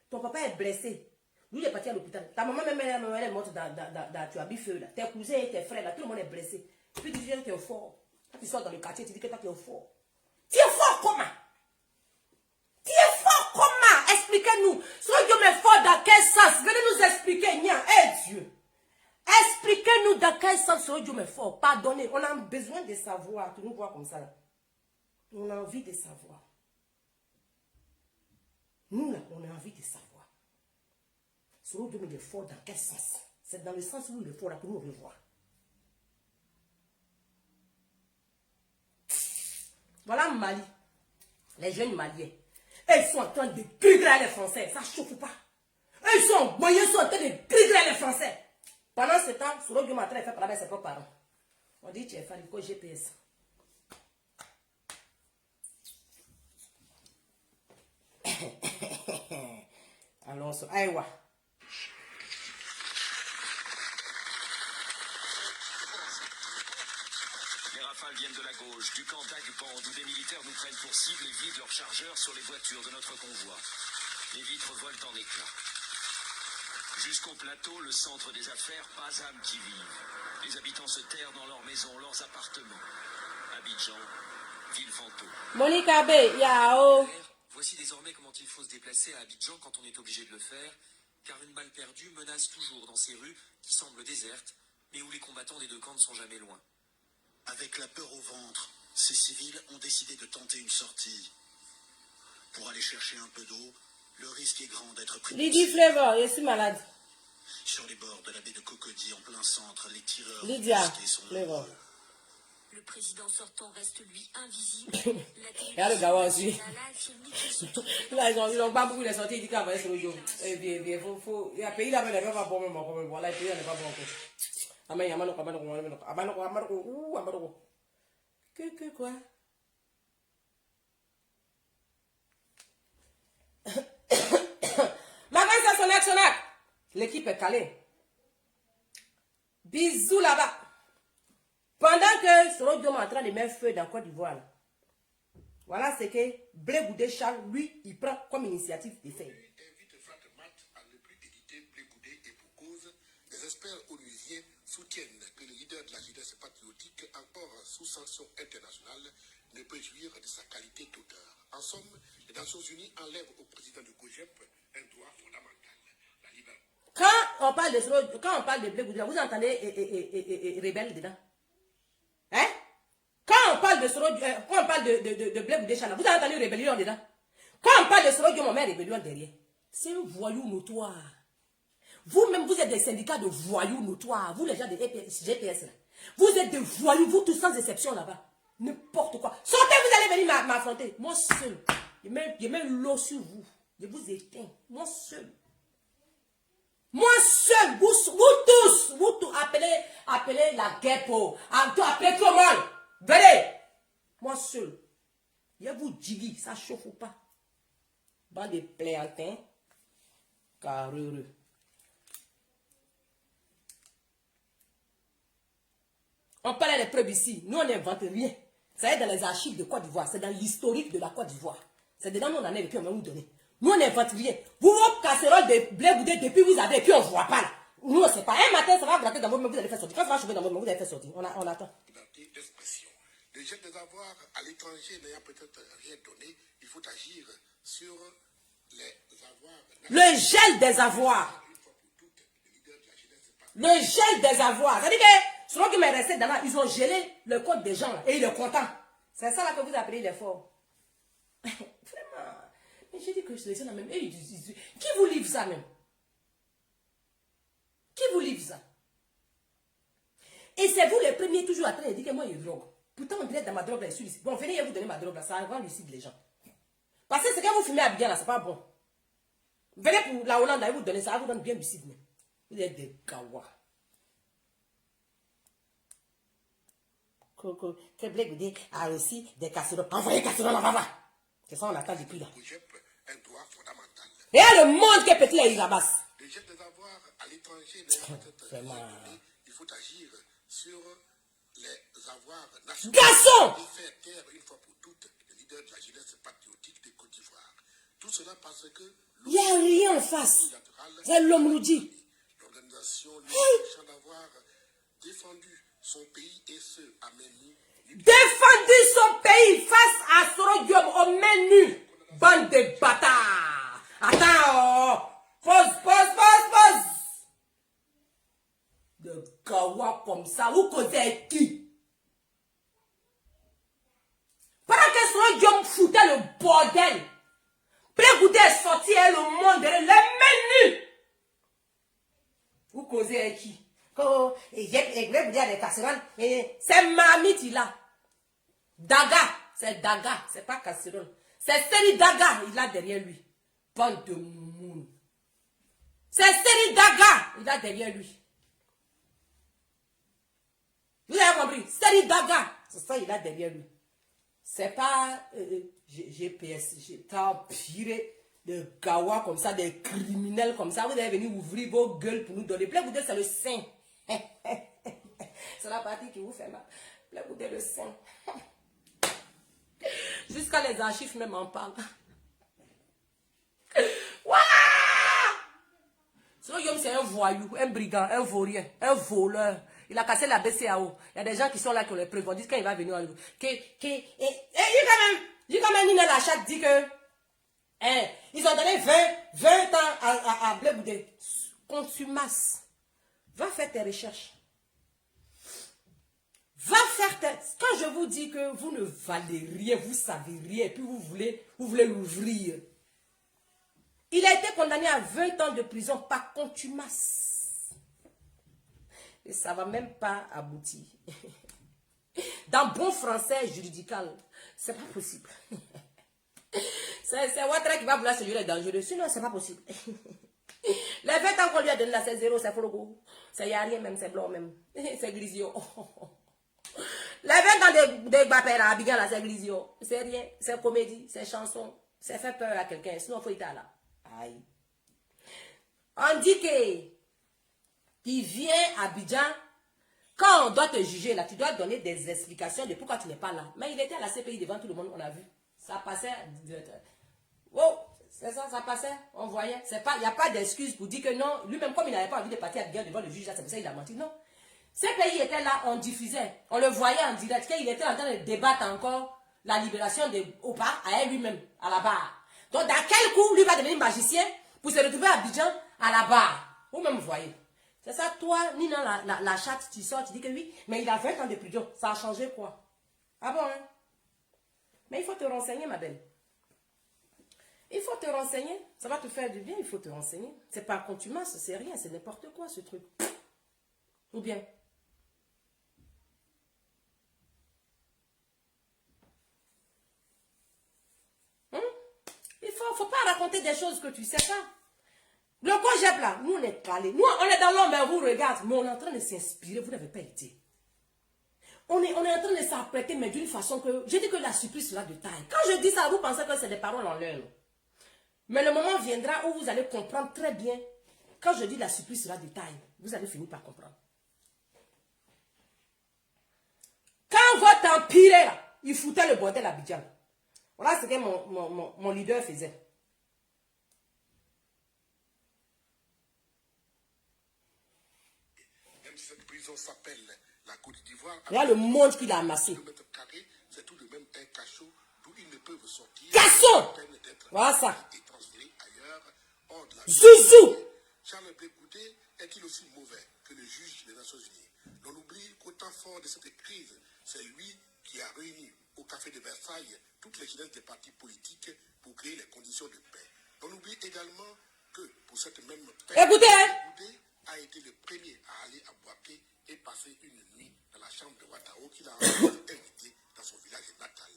Ton papa est blessé. Lui, il est parti à l'hôpital. Ta maman, même, elle est morte tu as mis feu là. Tes cousins et tes frères là, tout le monde est blessé. Puis tu viens, tu es fort. Quand tu sors dans le quartier, tu dis que toi, tu es fort. Tu es fort comment? Tu es fort comment? Expliquez-nous. Soro-Diom est fort dans quel sens? Venez nous expliquer, Nia. Dieu. Expliquez-nous dans quel sens Soro-Diom est fort. Pardonnez. On a besoin de savoir. Tu nous vois comme ça là. On a envie de savoir. Nous là, on a envie de savoir. Soro-Diom il est fort dans quel sens? C'est dans le sens où il est fort là que nous on veut voir. Voilà Mali. Les jeunes Maliens. Ils sont en train de grigrer les Français. Ça ne chauffe pas. Ils sont en train de grigrer les Français. Pendant ce temps, Soro-Diom est en train de faire parler ses propres parents. On dit, tu es fan du GPS. Alonso, aïwa. Les rafales viennent de la gauche, du camp d'Agband, où des militaires nous prennent pour cible et vident leurs chargeurs sur les voitures de notre convoi. Les vitres volent en éclats. Jusqu'au plateau, le centre des affaires, pas âme qui vive. Les habitants se terrent dans leurs maisons, leurs appartements. Abidjan, ville fantôme. Monica B, yao. Voici désormais comment il faut se déplacer à Abidjan quand on est obligé de le faire, car une balle perdue menace toujours dans ces rues qui semblent désertes, mais où les combattants des deux camps ne sont jamais loin. Avec la peur au ventre, ces civils ont décidé de tenter une sortie. Pour aller chercher un peu d'eau, le risque est grand d'être pris Lydie Flavor, je suis malade. sur les bords de la baie de Cocody, en plein centre. Les tireurs Lydia brusqués sont Flavor. nombreux. Le président sortant reste lui invisible. Et le gars aussi. La Là, ils ont pas beaucoup de sorties, ils disent qu'il va sur le jour. Et bien, il y a un pays là, mais il n'y a pas bon, mais voilà, le pays n'est pas bon encore. Amen, Yamano, que quoi? Magasin Sonac. L'équipe est calée. Bisous là-bas. Pendant que Soro Diom est en train de mettre feu dans Côte d'Ivoire, voilà ce que Blé Goudé Charles, lui, il prend comme initiative de faire. Invite Fratmat à ne plus éditer Blé Goudé et pour cause, les experts onusiens soutiennent que le leader de la jeunesse patriotique, encore sous sanction internationale, ne peut jouir de sa qualité d'auteur. En somme, les Nations Unies enlèvent au président de COGEP un droit fondamental, la liberté. Quand on parle de Blé Goudé, vous entendez rebelle dedans? Hein? Quand on parle de Soro, quand on parle de Blé Goudé Charles, vous avez entendu rébellion dedans? Quand on parle de Soro Diom, on met rébellion derrière. C'est un voyou notoire. Vous-même, vous êtes des syndicats de voyous notoires. Vous, les gens de GPS, là. Vous êtes des voyous, vous tous sans exception là-bas. N'importe quoi. Sortez, vous allez venir m'affronter. Moi seul. Je mets l'eau sur vous. Je vous éteins. Moi seul. Moi seul. Vous tous, appelez la guerre pour. Appelez tout le monde. Venez. Moi seul. Je vous dis, ça chauffe ou pas. Bande de pléantins. Carreux. On parle des preuves ici. Nous, on n'invente rien. Ça est dans les archives de Côte d'Ivoire. C'est dans l'historique de la Côte d'Ivoire. C'est dedans nous on en est et puis on va vous donner. Nous, on n'invente rien. Vous, vos casseroles de Blé Goudé, depuis vous avez et puis on ne voit pas là. Nous, on ne sait pas. Un matin, ça va gratter dans votre main, vous allez faire sortir. Quand ça va chauffer dans votre main, vous allez faire sortir. On attend. Liberté d'expression. Le gel des avoirs à l'étranger n'ayant peut-être rien donné, il faut agir sur les avoirs. Le gel des avoirs. Une fois pour toutes, le leader de la jeunesse Le gel des avoirs. C'est-à-dire que, selon qui m'est resté dans là, ils ont gelé le compte des gens là, et il est content. C'est ça là que vous appelez l'effort. Vraiment. Mais j'ai dit que je les ai là même. Qui vous livre ça même? Qui vous livre ça? Et c'est vous les premiers toujours en train de dire que moi il y a drogue. Pourtant on dirait dans ma drogue là, je suis ici. Bon, venez vous donner ma drogue là, ça rend lucide les gens. Parce que ce que vous fumez à bien là, c'est pas bon. Venez pour la Hollande, là, vous donnez ça, vous donne bien lucide. Mais. Vous êtes des gawa. Que Blé Goudé a aussi des casseroles. Envoyez casseroles en va. C'est ça on attend depuis là. un droit fondamental. Et le monde qui est petit là, il ramasse. Le gel des avoirs à l'étranger n'ayant peut-être rien donné, il faut agir sur les avoirs nationaux. Garçon! Et faire taire une fois pour toutes le leader de la jeunesse patriotique de Côte d'Ivoire. Tout cela parce que il n'y a rien en face. C'est l'homme nous dit. L'organisation lui d'avoir défendu son pays et ce à main nue. Défendu son pays face à Soro Diom au menu. Bande de bâtards. Attends. Pause. De gawa comme ça. Vous causez avec qui? Pendant que Soro Diom foutait le bordel. Blé Goudé est sorti et le monde les menus. Vous causez avec qui? C'est Mamite il a. Daga, c'est Daga, c'est pas casserole. C'est Seri Daga, il a derrière lui. Bande de moumoun. C'est Seri Daga, il a derrière lui. Vous avez compris? Seri Daga, c'est ça, il a derrière lui. C'est pas GPS, j'ai empiré de gawa comme ça, des criminels comme ça. Vous allez venir ouvrir vos gueules pour nous donner. Blé Goudé, c'est le sein. C'est la partie qui vous fait mal. Blé Goudé, le sein. Jusqu'à les archives même en parlent. Sinon, Yom, c'est un voyou, un brigand, un vaurien, un voleur. Il a cassé la BCAO. Il y a des gens qui sont là qui ont les preuves. On dit quand il va venir en quand même, Nina Lachat dit que ils ont donné 20 ans à Blé Goudé. Contumace. Va faire tes recherches. Va faire tes... Quand je vous dis que vous ne valez rien, vous savez rien, et puis vous voulez l'ouvrir. Il a été condamné à 20 ans de prison par contumace. Et ça ne va même pas aboutir. Dans bon français juridical, c'est pas possible. C'est Ouattara qui va vouloir se jurer dangereux. Sinon, c'est pas possible. Les 20 ans qu'on lui a donné là, c'est zéro, c'est fologo. Il n'y a rien même, c'est blanc même. C'est grisio. Les 20 ans de Gbapera à Abidjan là, c'est grisio. C'est rien, c'est comédie, c'est chanson. C'est faire peur à quelqu'un. Sinon, il faut être là. Aïe. On dit qu'il vient à Abidjan. Quand on doit te juger là, tu dois donner des explications de pourquoi tu n'es pas là. Mais il était à la CPI devant tout le monde, on a vu. Ça passait. Oh, c'est ça, ça passait. On voyait. Il n'y a pas d'excuse pour dire que non. Lui-même, comme il n'avait pas envie de partir à Abidjan devant le juge, c'est pour ça qu'il a menti. Non. CPI était là, on diffusait. On le voyait en direct. Qu'il était en train de débattre encore la libération de Opa à elle lui-même, à la barre. Donc, dans quel coup, lui va devenir magicien pour se retrouver à Abidjan à la barre? Vous-même voyez. C'est ça, toi, Nina, la chatte, tu sors, tu dis que oui, mais il a 20 ans de prison. Ça a changé quoi? Ah bon, hein? Mais il faut te renseigner, ma belle. Il faut te renseigner. Ça va te faire du bien, il faut te renseigner. C'est pas contumace, c'est rien, c'est n'importe quoi, ce truc. Ou bien? Il faut pas raconter des choses que tu sais pas. Le congep là, nous on est calés. Nous on est dans l'ombre, on vous regarde, mais on est en train de s'inspirer, vous n'avez pas été. On est en train de s'apprêter, mais d'une façon que... Je dis que la surprise sera de taille. Quand je dis ça, vous pensez que c'est des paroles en l'air. Mais le moment viendra où vous allez comprendre très bien. Quand je dis la surprise sera de taille, vous allez finir par comprendre. Quand votre empire là, il foutait le bordel à Abidjan. Voilà ce que mon leader faisait. Même si cette prison s'appelle la Côte d'Ivoire, Regarde le monde qu'il a amassé. c'est tout de même un cachot d'où ils ne peuvent sortir. Garçon! Voilà ça. Et transférés ailleurs, hors de la Zouzou! Charles Blé Goudé est-il aussi mauvais que le juge des Nations Unies? L'on oublie qu'au temps fort de cette crise, c'est lui qui a réuni au café de Versailles toutes les jeunesses des partis politiques pour créer les conditions de paix. On oublie également que pour cette même paix, Écoutez, Goudé a été le premier à aller à Boaké et passer une nuit dans la chambre de Ouattara qu'il a invité dans son village natal.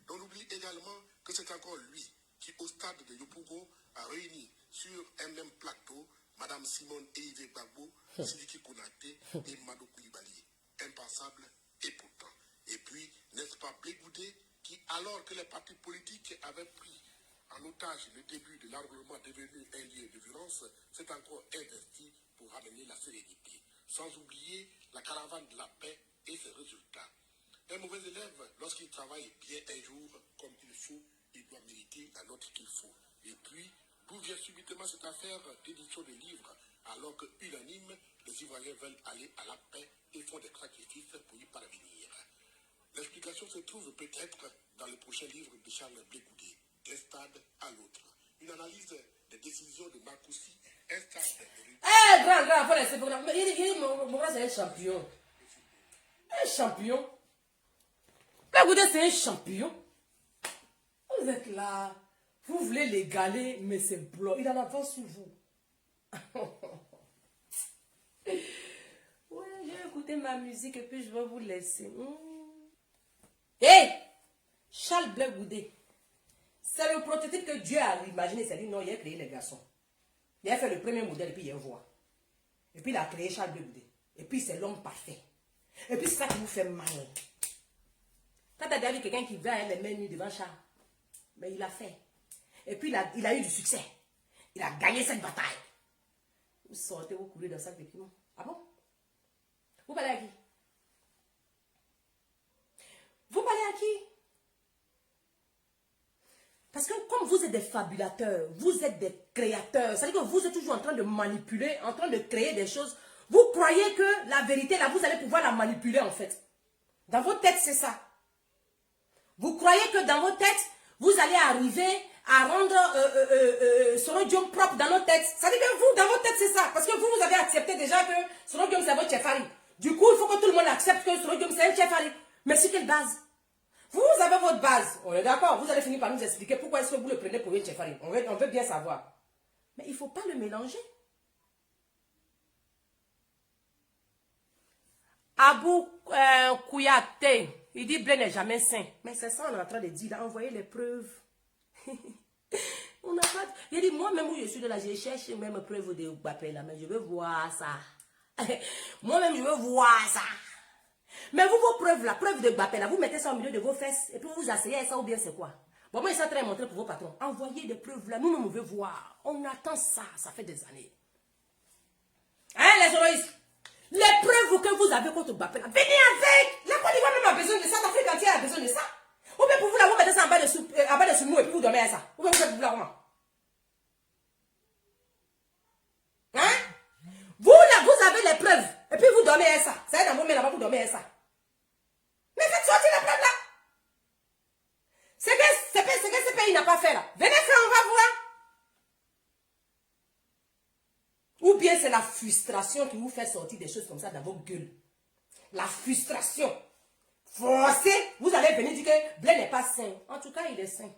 On oublie également que c'est encore lui qui, au stade de Yopougo, a réuni sur un même plateau Mme Simone Eivé Gbagbo, Sidiki Konaté et Madou Koulibaly. Impensable et pourtant. Et puis, n'est-ce pas Blé Goudé qui, alors que les partis politiques avaient pris en otage le début de l'enrôlement devenu un lieu de violence, s'est encore investi pour ramener la sérénité, sans oublier la caravane de la paix et ses résultats. Un mauvais élève, lorsqu'il travaille bien un jour comme il faut, il doit mériter la note qu'il faut. Et puis, d'où vient subitement cette affaire d'édition de livres, alors que unanime, les Ivoiriens veulent aller à la paix et font des sacrifices pour y parvenir. L'explication se trouve peut-être dans le prochain livre de Charles Blé Goudé, d'un stade à l'autre. Une analyse des décisions de Marcoussi, un stade de... Eh, grand, faut laisser. Mon grand, c'est un champion. Un champion. Blé Goudé, c'est un champion. Vous êtes là. Vous voulez l'égaler, mais c'est blanc. Il en avance sur vous. Ouais, j'ai écouté ma musique et puis je vais vous laisser. Hey! Charles Blé Goudé. C'est le prototype que Dieu a imaginé. C'est lui, non, il a créé les garçons. Il a fait le premier modèle et puis il envoie. Et puis il a créé Charles Blé Goudé. Et puis c'est l'homme parfait. Et puis c'est ça qui vous fait mal. Quand tu as déjà vu quelqu'un qui va les mains nues devant Charles, mais il a fait. Et puis il a eu du succès. Il a gagné cette bataille. Vous sortez, vous courez dans ça depuis moi. Ah bon? Vous parlez à qui? Vous parlez à qui? Parce que comme vous êtes des fabulateurs, vous êtes des créateurs, c'est-à-dire que vous êtes toujours en train de manipuler, en train de créer des choses. Vous croyez que la vérité, là, vous allez pouvoir la manipuler en fait. Dans vos têtes, c'est ça. Vous croyez que dans vos têtes, vous allez arriver à rendre Sorodium propre dans nos têtes. Ça veut dire que vous, dans vos têtes, c'est ça. Parce que vous avez accepté déjà que Sorodium, c'est votre chefari. Du coup, il faut que tout le monde accepte que Sorodium, c'est un chefari. Mais sur quelle base? Vous avez votre base. On est d'accord. Vous allez finir par nous expliquer pourquoi est-ce que vous le prenez pour un chefari. On veut bien savoir. Mais il ne faut pas le mélanger. Abou Kouyaté, il dit blé n'est jamais sain. Mais c'est ça on est en train de dire. Là, envoyez les preuves. On n'a pas... Il dit, moi-même où je suis de là, je cherche même preuve de Mbappé là, mais je veux voir ça. Moi-même, je veux voir ça. Mais vous, vos preuves là, preuve de Mbappé là, vous mettez ça au milieu de vos fesses et puis vous asseyez ça ou bien c'est quoi? Bon, moi, ils sont en train de montrer pour vos patrons. Envoyez des preuves là, nous-mêmes, on veut voir. On attend ça, ça fait des années. Hein, les journalistes? Les preuves que vous avez contre Mbappé là, venez avec! La Côte d'Ivoire même a besoin de ça, l'Afrique entière a besoin de ça. Ou bien pour vous là, vous mettez ça en bas de sous-mou et puis vous dormez à ça. Ou bien vous faites pour là comment? Hein? Vous là, vous avez les preuves. Et puis vous dormez à ça. Ça est dans vos mains là-bas, vous dormez à ça. Mais faites sortir les preuves là. C'est que ce pays n'a pas fait là. Venez faire, on va voir. Ou bien c'est la frustration qui vous fait sortir des choses comme ça dans vos gueules. La frustration. Forcé, vous allez venir dire que blé n'est pas sain. En tout cas, il est sain.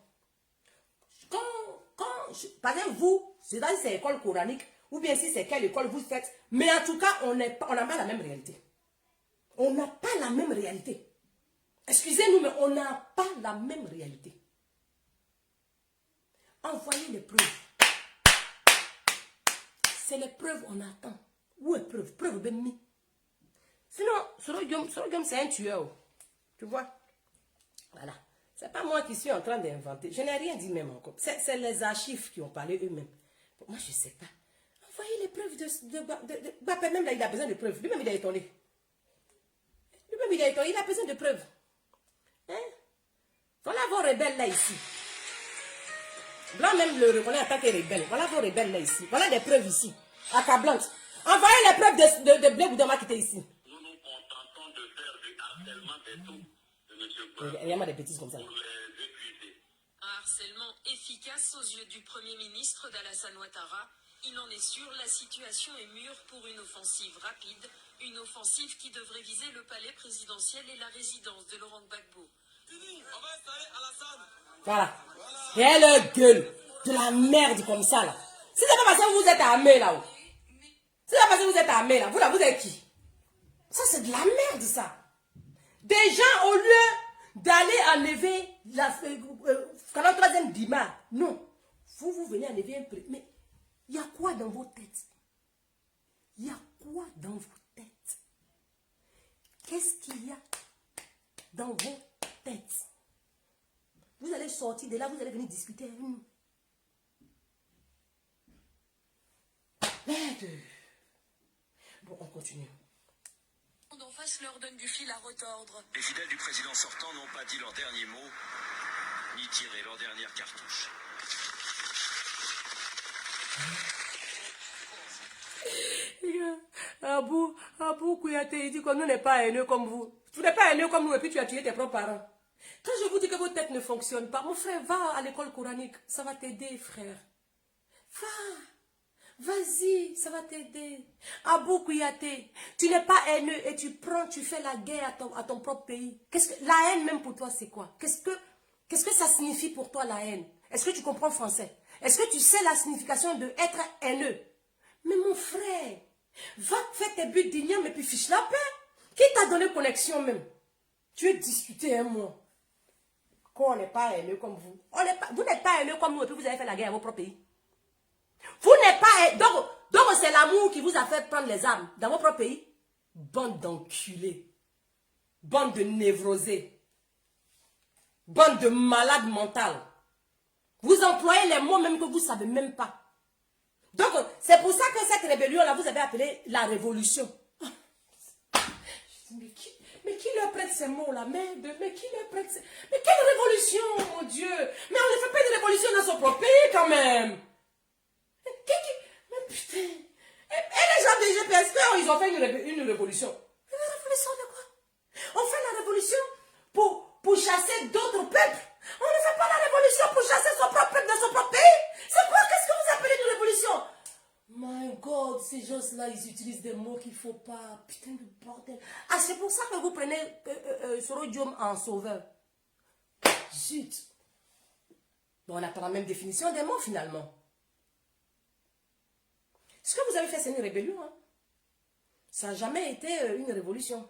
Par exemple, vous, c'est dans ces écoles coraniques, ou bien si c'est quelle école vous faites, mais en tout cas, on n'a pas la même réalité. On n'a pas la même réalité. Excusez-nous, mais on n'a pas la même réalité. Envoyez les preuves. C'est les preuves on attend. Où est preuve? Preuve bien mis. Sinon, Sorodium, c'est un tueur. Tu vois? Voilà. C'est pas moi qui suis en train d'inventer. Je n'ai rien dit même encore. C'est les archives qui ont parlé eux-mêmes. Moi, je ne sais pas. Envoyez les preuves de Mbappé. Même là, il a besoin de preuves. Lui-même, il est étonné. Lui-même, il est étonné. Il a besoin de preuves. Hein? Voilà vos rebelles là ici. Blanc même le reconnaît en tant que rebelle. Voilà vos rebelles là ici. Voilà des preuves ici. Accablantes. Envoyez les preuves de Blé Boudama qui était ici. Nous nous contentons de faire du harcèlement des tout de M. Il y a des bêtises comme ça. pour les épuiser. Un harcèlement efficace aux yeux du Premier ministre d'Alassane Ouattara. Il en est sûr, la situation est mûre pour une offensive rapide, une offensive qui devrait viser le palais présidentiel et la résidence de Laurent Gbagbo. On va installer Alassane. Voilà. Quelle gueule de la merde comme ça là. Si c'est pas parce que vous êtes armés là. Si c'est pas parce que vous êtes armés là. Vous là, vous êtes qui? Ça c'est de la merde ça. Des gens au lieu d'aller enlever la 43e Dima. Non. Vous venez enlever un prix. Mais il y a quoi dans vos têtes? Il y a quoi dans vos têtes? Qu'est-ce qu'il y a dans vos têtes? Vous allez sortir de là, vous allez venir discuter avec nous. Merde. Bon, on continue. En face leur donne du fil à retordre. Les fidèles du président sortant n'ont pas dit leur dernier mot, ni tiré leur dernière cartouche. Abou Kouyaté, il dit qu'on n'est pas haineux comme vous. Tu n'es pas haineux comme nous et puis tu as tué tes propres parents. Quand je vous dis que votre tête ne fonctionne pas, mon frère, va à l'école coranique. Ça va t'aider, frère. Va. Vas-y, ça va t'aider. Abou Kouyaté, tu n'es pas haineux et tu fais la guerre à ton propre pays. La haine même pour toi, c'est quoi? Qu'est-ce que ça signifie pour toi, la haine? Est-ce que tu comprends le français? Est-ce que tu sais la signification de être haineux? Mais mon frère, va faire tes buts d'igname et puis fiche la paix. Qui t'a donné connexion même? Tu veux discuter un mois. Qu'on n'est pas haineux comme vous. Vous n'êtes pas haineux comme nous et puis vous avez fait la guerre à vos propres pays. Vous n'êtes pas... Donc c'est l'amour qui vous a fait prendre les armes dans vos propres pays. Bande d'enculés. Bande de névrosés. Bande de malades mentales. Vous employez les mots même que vous ne savez même pas. Donc, c'est pour ça que cette rébellion-là, vous avez appelé la révolution. Mais qui leur prête ces mots-là? Mais qui leur prête ces... Mais quelle révolution, mon Dieu? Mais on ne fait pas une révolution dans son propre pays, quand même. Mais putain. Et les gens des GPSP, ils ont fait une révolution. Une révolution de quoi? On fait la révolution pour chasser d'autres peuples. On ne fait pas la révolution pour chasser son propre peuple dans son propre pays. C'est quoi? Qu'est-ce que vous appelez une révolution? My God, ces gens-là, ils utilisent des mots qu'il ne faut pas. Putain de bordel. Ah, c'est pour ça que vous prenez Soro Diom en sauveur. Zut. Bon, on n'a pas la même définition des mots, finalement. Ce que vous avez fait, c'est une rébellion. Hein? Ça n'a jamais été une révolution.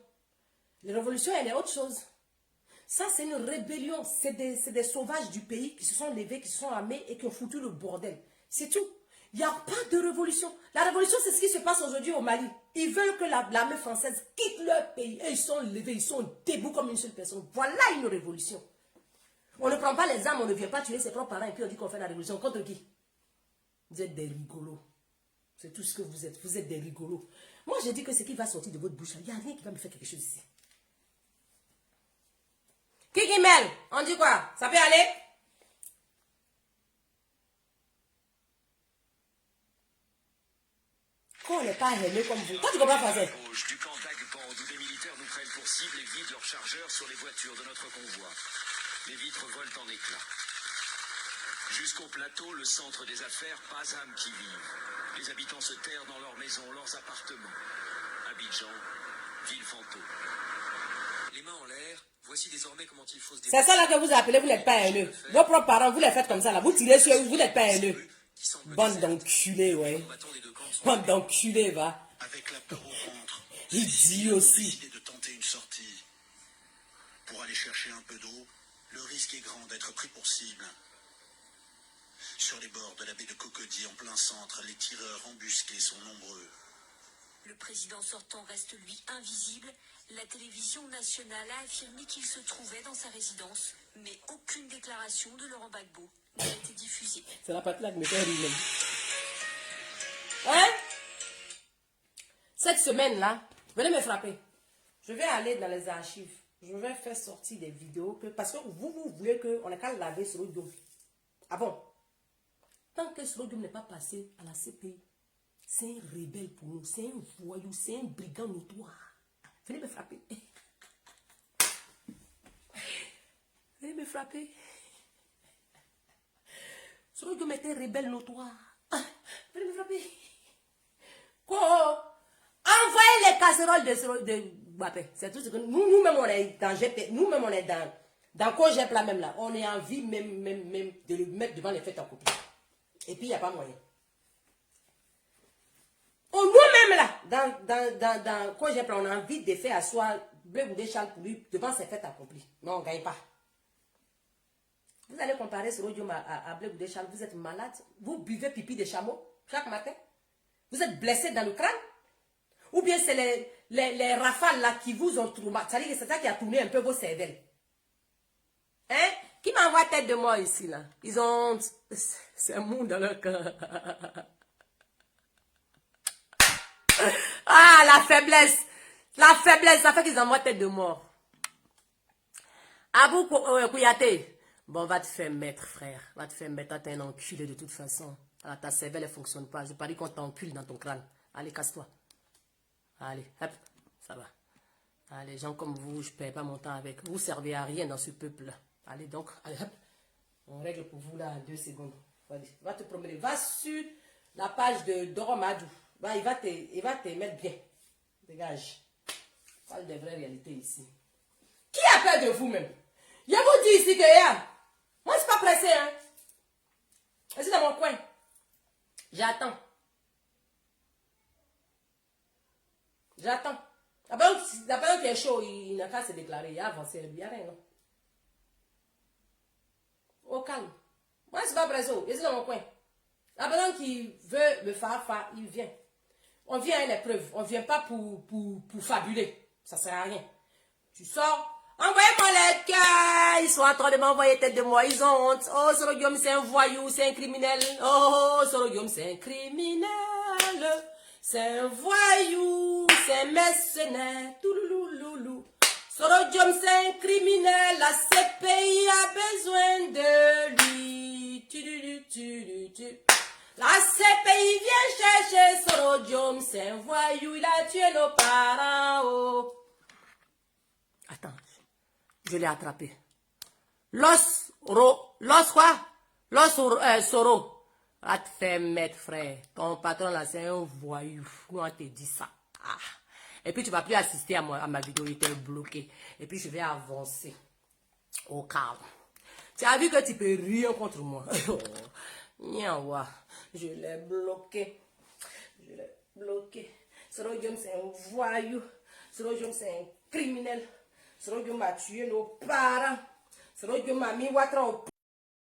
La révolution, elle est autre chose. Ça, c'est une rébellion. C'est des sauvages du pays qui se sont levés, qui se sont armés et qui ont foutu le bordel. C'est tout. Il n'y a pas de révolution. La révolution, c'est ce qui se passe aujourd'hui au Mali. Ils veulent que l'armée française quitte leur pays. Et ils sont levés, ils sont debout comme une seule personne. Voilà une révolution. On ne prend pas les armes, on ne vient pas tuer ses propres parents et puis on dit qu'on fait la révolution. Contre qui? Vous êtes des rigolos. C'est tout ce que vous êtes. Vous êtes des rigolos. Moi, je dis que ce qui va sortir de votre bouche, il n'y a rien qui va me faire quelque chose ici. Kiki Mel, on dit quoi? Ça peut aller? Quand on n'est pas aimé comme vous. Toi, tu comprends français? Du camp d'Agband, où des militaires nous prennent pour cible et vident leurs chargeurs sur les voitures de notre convoi. Les vitres volent en éclats. Jusqu'au plateau, le centre des affaires, pas âme qui vive. Les habitants se terrent dans leurs maisons, leurs appartements. Abidjan, ville fantôme. Les mains en l'air, voici désormais comment il faut se C'est déplacer. ça là que vous appelez, vous n'êtes pas haineux. Vos propres parents, vous les faites comme ça là. Vous tirez sur eux, vous n'êtes pas haineux. Bande d'enculés, ouais. Bande d'enculés, va. Avec la peur au ventre, Il ces dit civils ont aussi. décidé de tenter une sortie. Pour aller chercher un peu d'eau, le risque est grand d'être pris pour cible. Sur les bords de la baie de Cocody, en plein centre, les tireurs embusqués sont nombreux. Le président sortant reste lui invisible. La télévision nationale a affirmé qu'il se trouvait dans sa résidence, mais aucune déclaration de Laurent Gbagbo n'a été diffusée. C'est la partie là que me fait rire même. Hein? Cette semaine-là, venez me frapper. Je vais aller dans les archives. Je vais faire sortir des vidéos parce que vous voulez qu'on ait qu'à laver Soro Diom. Ah bon? Tant que Soro Diom n'est pas passé à la CPI, c'est un rebelle pour nous, c'est un voyou, c'est un brigand notoire. Venez me frapper. Venez me frapper. Soro Diom était rebelle notoire. Venez me frapper. Quoi? Envoyez les casseroles de Mbappé. C'est tout ce que nous-mêmes on est dans GP, nous-mêmes on est dans Cogep là même là. On est en vie même de le mettre devant les fêtes en copie. Et puis il n'y a pas moyen. Nous-mêmes là, dans Cogep là, on a envie de faire asseoir Blé Goudé Charles pour lui devant ses fêtes accomplies. Mais on ne gagne pas. Vous allez comparer ce rodium à Blé Goudé Charles, vous êtes malade. Vous buvez pipi de chameau chaque matin. Vous êtes blessé dans le crâne. Ou bien c'est les rafales là qui vous ont traumatisé. C'est ça qui a tourné un peu vos cervelles. Hein? Qui m'envoie tête de mort ici là? Ils ont... C'est un monde dans leur cœur. Ah, la faiblesse. La faiblesse, ça fait qu'ils envoient tête de mort. Abou Kouyaté. Bon, va te faire mettre, frère. Va te faire mettre. T'es un enculé de toute façon. Alors, ta cervelle, elle ne fonctionne pas. Je parie qu'on t'encule dans ton crâne. Allez, casse-toi. Allez, hop, ça va. Allez, gens comme vous, je ne perds pas mon temps avec. Vous ne servez à rien dans ce peuple-là. Allez, donc, allez, hop. On règle pour vous là en 2 secondes. Allez, va te promener. Va sur la page de Doromadou. Il va te mettre bien. Dégage. Parle de vraies réalités ici. Qui a peur de vous-même? Je vous dis ici que moi, je ne suis pas pressé, hein. Je suis dans mon coin. J'attends. J'attends. La personne qui est chaud, il n'a qu'à se déclarer. Il a avancé, il n'y a rien, non? Au calme. Moi, je ne suis pas pressé. Je suis dans mon coin. La personne qui veut me faire, il vient. On vient à une épreuve. On ne vient pas pour fabuler. Ça ne sert à rien. Tu sors Envoyez-moi les cœurs. Ils sont en train de m'envoyer tête de moi. Ils ont honte. Oh, Sorogium, c'est un voyou, c'est un criminel. Oh, Sorogium, c'est un criminel. C'est un voyou, c'est un mercenaire. Toulouloulou. Sorogium, c'est un criminel. La CPI a besoin de lui. La CPI vient chercher Sorogium, c'est un voyou. Il a tué nos parents. Oh. Attends. Je l'ai attrapé. Los quoi? Soro. Va te faire mettre, frère. Ton patron là, c'est un voyou. On te dit ça. Ah. Et puis tu vas plus assister à ma vidéo, il était bloqué. Et puis je vais avancer. Au calme. Tu as vu que tu peux rien contre moi. Nyawa. Je l'ai bloqué. Je l'ai bloqué. Sorogium, c'est un voyou. Sorogium, c'est un criminel. Sorogium a tué nos parents. Sorogium a mis Ouattara au...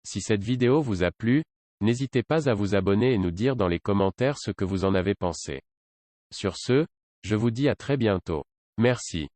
Si cette vidéo vous a plu, n'hésitez pas à vous abonner et nous dire dans les commentaires ce que vous en avez pensé. Sur ce, je vous dis à très bientôt. Merci.